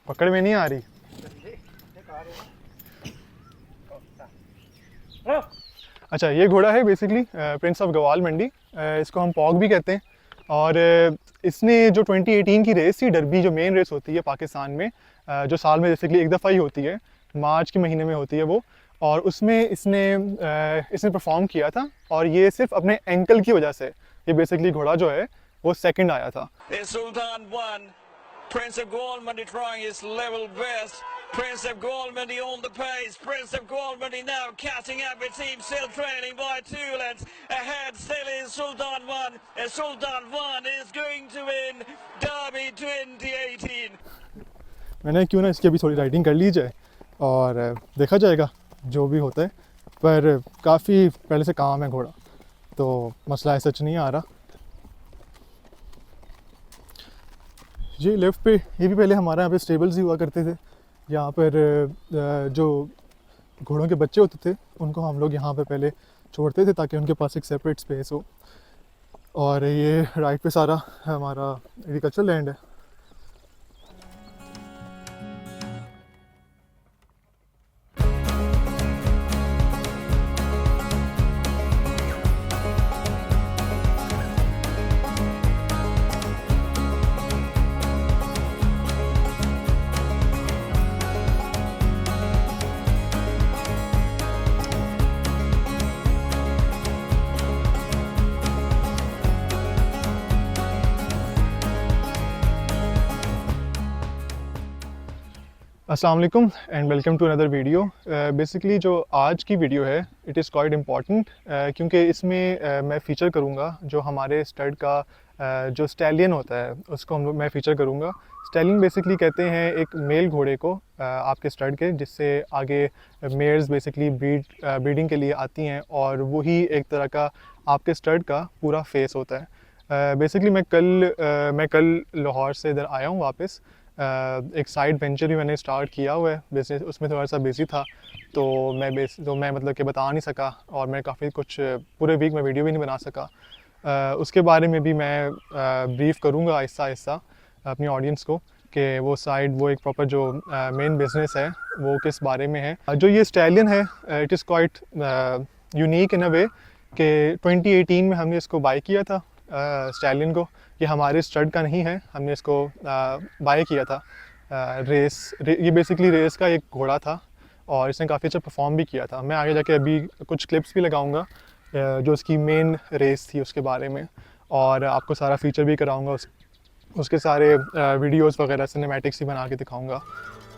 पकड़ में नहीं आ रही। अच्छा, ये घोड़ा है बेसिकली प्रिंस ऑफ गवाल मंडी। इसको हम पॉग भी कहते हैं। और इसने जो 2018 की रेस थी डरबी, जो मेन रेस होती है पाकिस्तान में, जो साल में बेसिकली एक दफ़ा ही होती है, मार्च के महीने में होती है वो। और उसमें इसने परफॉर्म किया था, और ये सिर्फ अपने एंकल की वजह से, ये बेसिकली घोड़ा जो है वो सेकंड आया था। Sultan won. Prince of Gormandy trying his level best. Prince of Gormandy on the pace. Prince of Gormandy now catching up with team, still trailing by 2 lengths. Ahead still is Sultan 1. And Sultan 1 is going to win Derby 2018. मैंने क्यों ना इसकी अभी थोड़ी riding कर ली जाए और देखा जाएगा जो भी होता है। पर काफ़ी पहले से काम है घोड़ा, तो मसला ऐसा नहीं आ रहा। ये लेफ़्ट पे, ये भी पहले हमारे यहाँ पे स्टेबल्स ही हुआ करते थे। यहाँ पर जो घोड़ों के बच्चे होते थे उनको हम लोग यहाँ पे पहले छोड़ते थे ताकि उनके पास एक सेपरेट स्पेस हो। और ये राइट पे सारा हमारा एग्रीकल्चर लैंड है। अस्सलाम वालेकुम and welcome to another video. Basically जो आज की वीडियो है इट इज़ क्वाइट इम्पॉर्टेंट, क्योंकि इसमें मैं फ़ीचर करूँगा जो हमारे स्टड का जो स्टैलियन होता है उसको मैं फ़ीचर करूँगा। स्टैलियन बेसिकली कहते हैं एक मेल घोड़े को आपके स्टड के, जिससे आगे मेयर्स बेसिकली ब्रीडिंग के लिए आती हैं, और वही एक तरह का आपके स्टड का पूरा फेस होता है। बेसिकली मैं कल लाहौर से इधर आया हूँ वापस। एक साइड वेंचर भी मैंने स्टार्ट किया हुआ है बिज़नेस, उसमें थोड़ा सा बिज़ी था, तो मैं मतलब कि बता नहीं सका, और मैं काफ़ी कुछ पूरे वीक में वीडियो भी नहीं बना सका। उसके बारे में भी मैं ब्रीफ़ करूँगा आहिस्ता आहिस्ता अपनी ऑडियंस को कि वो एक प्रॉपर जो मेन बिज़नेस है वो किस बारे में है। जो ये स्टैलियन है it is quite unique in a way कि 2018 में हमने इसको बाय किया था स्टैलियन को। ये हमारे स्टड का नहीं है, हमने इसको बाय किया था। ये बेसिकली रेस का एक घोड़ा था, और इसने काफ़ी अच्छा परफॉर्म भी किया था। मैं आगे जाके अभी कुछ क्लिप्स भी लगाऊंगा जो उसकी मेन रेस थी उसके बारे में, और आपको सारा फीचर भी कराऊंगा, उसके सारे वीडियोस वगैरह सिनेमैटिक्स भी बना के दिखाऊंगा।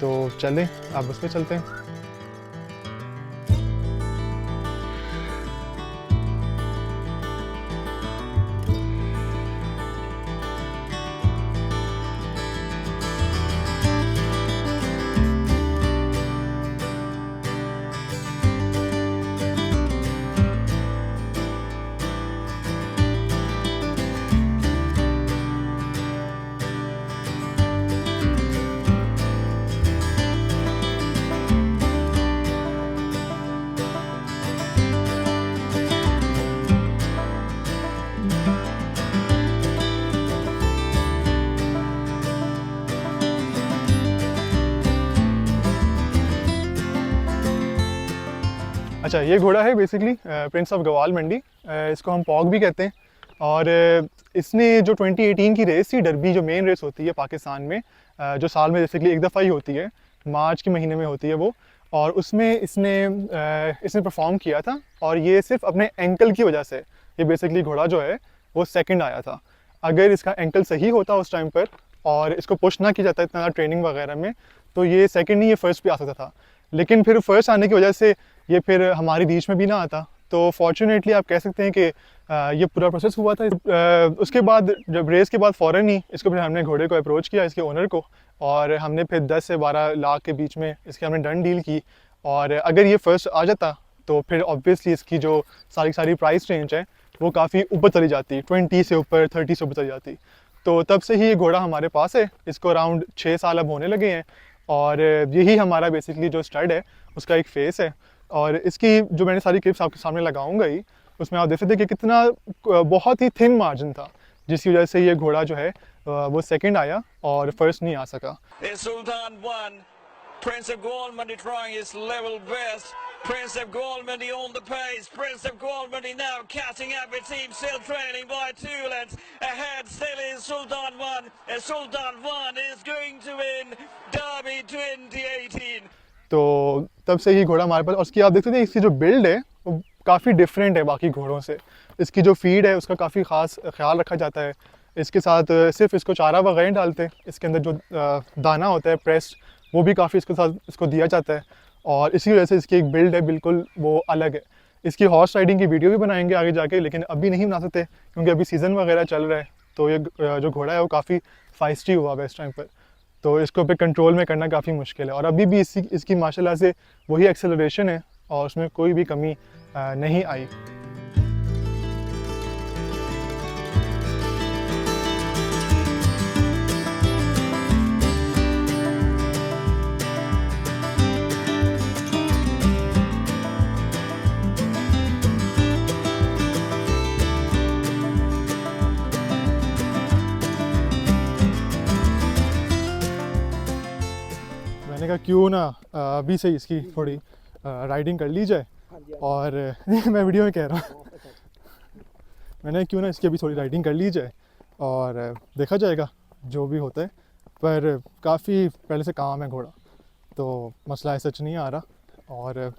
तो चलें अब उस पर चलते हैं। अच्छा, ये घोड़ा है बेसिकली प्रिंस ऑफ गवाल मंडी। इसको हम पॉग भी कहते हैं। और इसने जो 2018 की रेस थी डरबी, जो मेन रेस होती है पाकिस्तान में, जो साल में बेसिकली एक दफ़ा ही होती है, मार्च के महीने में होती है वो। और उसमें इसने परफॉर्म किया था, और ये सिर्फ अपने एंकल की वजह से, ये बेसिकली घोड़ा जो है वो सेकंड आया था। अगर इसका एंकल सही होता उस टाइम पर, और इसको पुश ना किया जाता इतना ट्रेनिंग वगैरह में, तो ये सेकंड नहीं, ये फर्स्ट भी आ सकता था। लेकिन फिर फर्स्ट आने की वजह से ये फिर हमारी रीच में भी ना आता। तो फॉर्चुनेटली आप कह सकते हैं कि ये पूरा प्रोसेस हुआ था। उसके बाद जब रेस के बाद फ़ौरन ही इसको फिर हमने घोड़े को अप्रोच किया, इसके ओनर को, और हमने फिर 10 से 12 लाख के बीच में इसकी हमने डन डील की। और अगर ये फर्स्ट आ जाता तो फिर ऑब्वियसली इसकी जो सारी प्राइस रेंज है वो काफ़ी ऊपर चली जाती, 20 से ऊपर, 30 से ऊपर चली जाती। तो तब से ही ये घोड़ा हमारे पास है। इसको अराउंड 6 साल अब होने लगे हैं, और यही हमारा बेसिकली जो स्टड है उसका एक फेस है। और इसकी जो मैंने सारी क्लिप्स आपके सामने लगाऊंगा ही, उसमें आप देख सकते हैं कि कितना बहुत ही थिन मार्जिन था। जिसकी वजह से ये घोड़ा जो है वो सेकंड आया और फर्स्ट नहीं आ सका। It's Sultan 1. Prince of Gormandy trying his level best. Prince of Gormandy on the pace. Prince of Gormandy now catching up with Team Still trailing by 2 lengths. Ahead still is Sultan 1. And Sultan 1 is going to win Derby 2018. तो तब से ही घोड़ा हमारे पास, और उसकी आप देख सकते हैं इसकी जो बिल्ड है वो काफ़ी डिफरेंट है बाकी घोड़ों से। इसकी जो फीड है उसका काफ़ी ख़ास ख्याल रखा जाता है। इसके साथ सिर्फ इसको चारा वगैरह नहीं डालते, इसके अंदर जो दाना होता है प्रेस्ड वो भी काफ़ी इसके साथ इसको दिया जाता है, और इसी वजह से इसकी एक बिल्ड है बिल्कुल वो अलग है। इसकी हॉर्स राइडिंग की वीडियो भी बनाएंगे आगे जाके, लेकिन अभी नहीं बना सकते क्योंकि अभी सीज़न वगैरह चल रहा है। तो ये जो घोड़ा है वो काफ़ी फाइस्टी हुआ है इस टाइम पर, तो इसको पे कंट्रोल में करना काफ़ी मुश्किल है। और अभी भी इसकी माशाल्लाह से वही एक्सेलरेशन है और उसमें कोई भी कमी नहीं आई। मैंने कहा क्यों ना अभी से इसकी थोड़ी राइडिंग कर ली जाए, और मैं वीडियो में कह रहा हूँ मैंने क्यों ना इसकी अभी थोड़ी राइडिंग कर ली जाए और देखा जाएगा जो भी होता है। पर काफ़ी पहले से काम है घोड़ा, तो मसला ऐसा नहीं आ रहा। और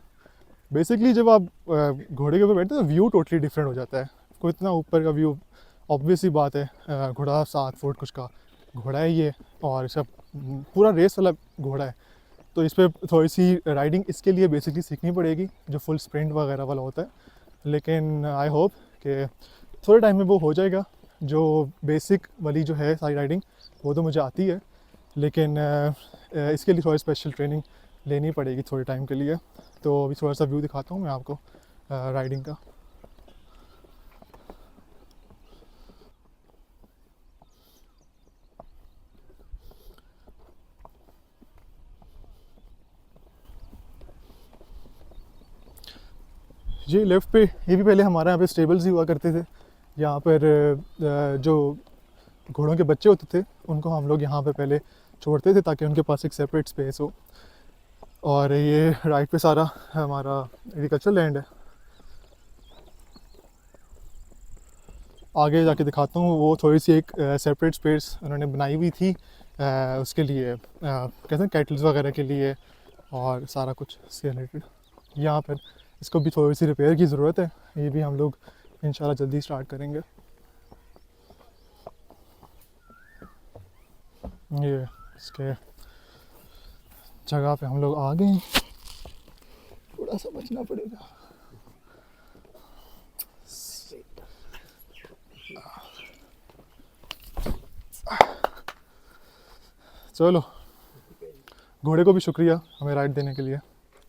बेसिकली जब आप घोड़े के ऊपर बैठते हैं तो व्यू टोटली डिफरेंट हो जाता है। कोई इतना ऊपर का व्यू, ऑब्वियस ही बात है, घोड़ा 7 फुट कुछ का घोड़ा है ये, और सब पूरा रेस वाला घोड़ा है, तो इस पर थोड़ी सी राइडिंग इसके लिए बेसिकली सीखनी पड़ेगी जो फुल स्प्रिंट वगैरह वाला होता है। लेकिन आई होप कि थोड़े टाइम में वो हो जाएगा। जो बेसिक वाली जो है सारी राइडिंग वो तो मुझे आती है, लेकिन इसके लिए थोड़ी स्पेशल ट्रेनिंग लेनी पड़ेगी थोड़े टाइम के लिए। तो अभी थोड़ा सा व्यू दिखाता हूँ मैं आपको राइडिंग का। जी लेफ़्ट पे ये भी पहले हमारे यहाँ पे स्टेबल्स ही हुआ करते थे। यहाँ पर जो घोड़ों के बच्चे होते थे उनको हम लोग यहाँ पे पहले छोड़ते थे ताकि उनके पास एक सेपरेट स्पेस हो। और ये राइट पे सारा हमारा एग्रीकल्चर लैंड है। आगे जाके दिखाता हूँ, वो थोड़ी सी एक सेपरेट स्पेस उन्होंने बनाई हुई थी उसके लिए, कहते हैं कैटल्स वगैरह के लिए और सारा कुछ इससे रिलेटेड। यहाँ पर इसको भी थोड़ी सी रिपेयर की ज़रूरत है, ये भी हम लोग इंशाल्लाह जल्दी स्टार्ट करेंगे। ये इसके जगह पे हम लोग आ गए, थोड़ा सा बचना पड़ेगा। चलो, घोड़े को भी शुक्रिया हमें राइड देने के लिए,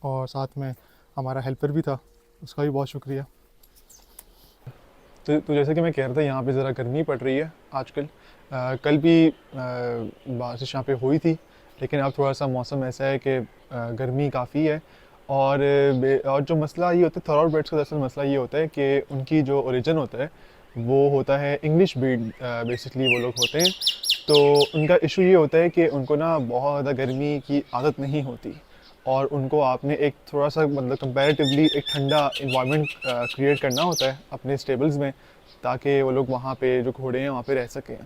और साथ में हमारा हेल्पर भी था, उसका भी बहुत शुक्रिया। तो जैसे कि मैं कह रहा था, यहाँ पे ज़रा गर्मी पड़ रही है आजकल। कल भी बारिश यहाँ पे हुई थी, लेकिन अब थोड़ा सा मौसम ऐसा है कि गर्मी काफ़ी है। और जो मसला ये होता है थॉरोइड का, दरअसल मसला ये होता है कि उनकी जो ओरिजिन होता है वो होता है इंग्लिश ब्रीड, बेसिकली वो लोग होते हैं। तो उनका इशू ये होता है कि उनको ना बहुत ज़्यादा गर्मी की आदत नहीं होती, और उनको आपने एक थोड़ा सा मतलब कंपैरेटिवली एक ठंडा इन्वायरमेंट क्रिएट करना होता है अपने स्टेबल्स में, ताकि वो लोग वहाँ पे जो घोड़े हैं वहाँ पे रह सकें।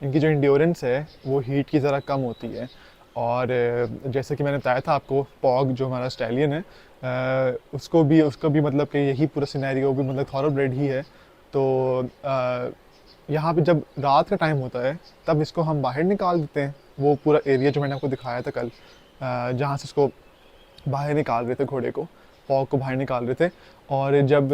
इनकी जो इंड्योरेंस है वो हीट की ज़रा कम होती है। और जैसे कि मैंने बताया था आपको, पॉग जो हमारा स्टैलियन है उसको भी मतलब कि यही पूरा सिनेरियो भी मतलब थॉरोब्रेड ही है। तो यहाँ पे जब रात का टाइम होता है तब इसको हम बाहर निकाल देते हैं, वो पूरा एरिया जो मैंने आपको दिखाया था कल, जहाँ से इसको बाहर निकाल रहे थे, घोड़े को, पॉग को बाहर निकाल रहे थे। और जब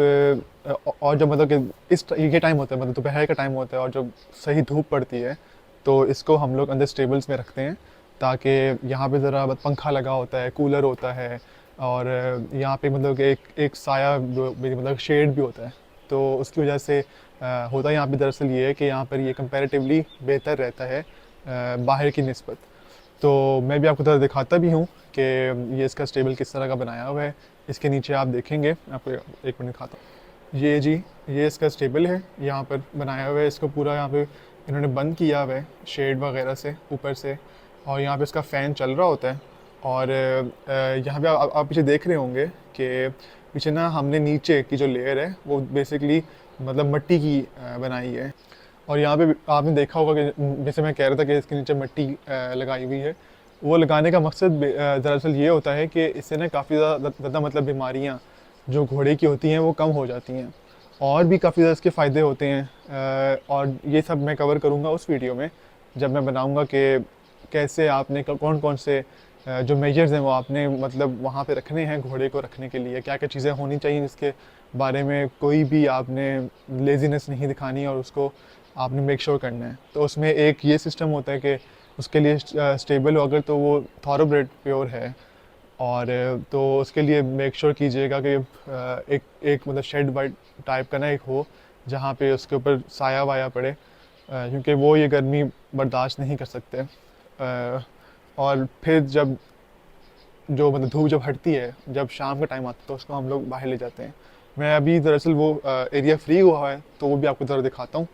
मतलब कि ये टाइम होता है, मतलब दोपहर का टाइम होता है और जब सही धूप पड़ती है तो इसको हम लोग अंदर स्टेबल्स में रखते हैं, ताकि यहाँ पे ज़रा पंखा लगा होता है, कूलर होता है, और यहाँ पे मतलब कि एक साया मतलब शेड भी होता है। तो उसकी वजह से होता यहाँ पे दरअसल ये है कि यहाँ पर ये कंपैरेटिवली बेहतर रहता है बाहर की निस्बत। तो मैं भी आपको ज़रा दिखाता भी हूँ कि ये इसका स्टेबल किस तरह का बनाया हुआ है। इसके नीचे आप देखेंगे, आपको एक मिनट दिखाता हूँ। ये जी, ये इसका स्टेबल है, यहाँ पर बनाया हुआ है। इसको पूरा यहाँ पे इन्होंने बंद किया हुआ है शेड वगैरह से ऊपर से, और यहाँ पे इसका फ़ैन चल रहा होता है। और यहाँ पे आप पीछे देख रहे होंगे कि पीछे ना हमने नीचे की जो लेयर है वो बेसिकली मतलब मिट्टी की बनाई है। और यहाँ पे आपने देखा होगा कि जैसे मैं कह रहा था कि इसके नीचे मिट्टी लगाई हुई है, वो लगाने का मकसद दरअसल ये होता है कि इससे ना काफ़ी ज़्यादा मतलब बीमारियाँ जो घोड़े की होती हैं वो कम हो जाती हैं, और भी काफ़ी ज़्यादा इसके फ़ायदे होते हैं। और ये सब मैं कवर करूँगा उस वीडियो में जब मैं बनाऊँगा कि कैसे आपने कौन कौन से जो मेजर्स हैं वो आपने मतलब वहाँ पे रखने हैं घोड़े को रखने के लिए, क्या क्या चीज़ें होनी चाहिए, जिसके बारे में कोई भी आपने लेज़ीनेस नहीं दिखानी और उसको आपने मेक श्योर करना है। तो उसमें एक ये सिस्टम होता है कि उसके लिए स्टेबल हो अगर तो वो थॉरोब्रेड प्योर है, और तो उसके लिए मेक श्योर कीजिएगा कि एक एक मतलब शेड वाइट टाइप का ना एक हो जहाँ पे उसके ऊपर साया वाया पड़े, क्योंकि वो ये गर्मी बर्दाश्त नहीं कर सकते। और फिर जब जो मतलब धूप जब हटती है, जब शाम का टाइम आता है, तो उसको हम लोग बाहर ले जाते हैं। मैं अभी दरअसल वो एरिया फ्री हुआ है तो वो भी आपको ज़रा दिखाता हूँ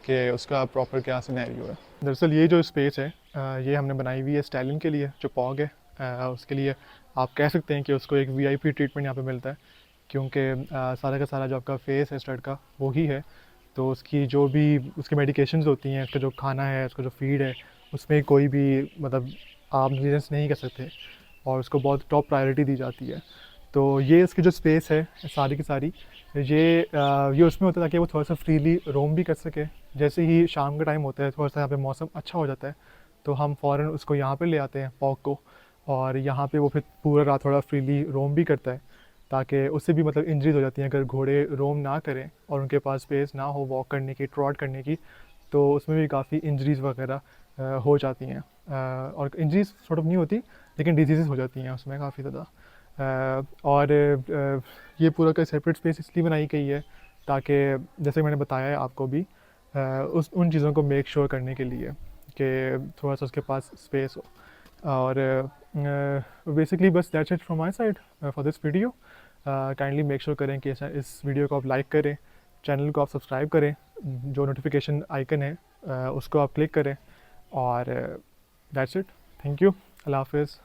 कि उसका प्रॉपर क्या सिनेरियो है। दरअसल ये जो स्पेस है ये हमने बनाई हुई है स्टैलिन के लिए, जो पॉग है उसके लिए आप कह सकते हैं कि उसको एक वीआईपी ट्रीटमेंट यहाँ पे मिलता है, क्योंकि सारा का सारा जो आपका फेस है स्टड का वो ही है। तो उसकी जो भी उसकी मेडिकेशंस होती हैं, उसका जो खाना है, उसका जो फीड है, उसमें कोई भी मतलब आप निगलेंस नहीं कर सकते, और उसको बहुत टॉप प्रायोरिटी दी जाती है। तो ये इसकी जो स्पेस है सारी की सारी ये उसमें होता है ताकि वो थोड़ा सा फ्रीली रोम भी कर सके। जैसे ही शाम का टाइम होता है, थोड़ा सा यहाँ पे मौसम अच्छा हो जाता है, तो हम फ़ौरन उसको यहाँ पे ले आते हैं पॉग को, और यहाँ पे वो फिर पूरा रात थोड़ा फ्रीली रोम भी करता है, ताकि उससे भी मतलब इंजरीज हो जाती हैं अगर घोड़े रोम ना करें और उनके पास स्पेस ना हो वॉक करने की, ट्रॉट करने की, तो उसमें भी काफ़ी इंजरीज़ वगैरह हो जाती हैं। और इंजरीज सॉर्ट ऑफ नहीं होती, लेकिन डिजीज़ हो जाती हैं उसमें काफ़ी ज़्यादा। और ये पूरा का सेपरेट स्पेस इसलिए बनाई गई है ताकि जैसे मैंने बताया है आपको भी उस उन चीज़ों को मेक श्योर करने के लिए कि थोड़ा सा उसके पास स्पेस हो। और बेसिकली बस that's it from my side for this video. Kindly make sure करें कि इस वीडियो को आप लाइक करें, चैनल को आप सब्सक्राइब करें, जो नोटिफिकेशन आइकन है उसको आप क्लिक करें, और दैट्स इट। Thank you. अल्लाह हाफिज़।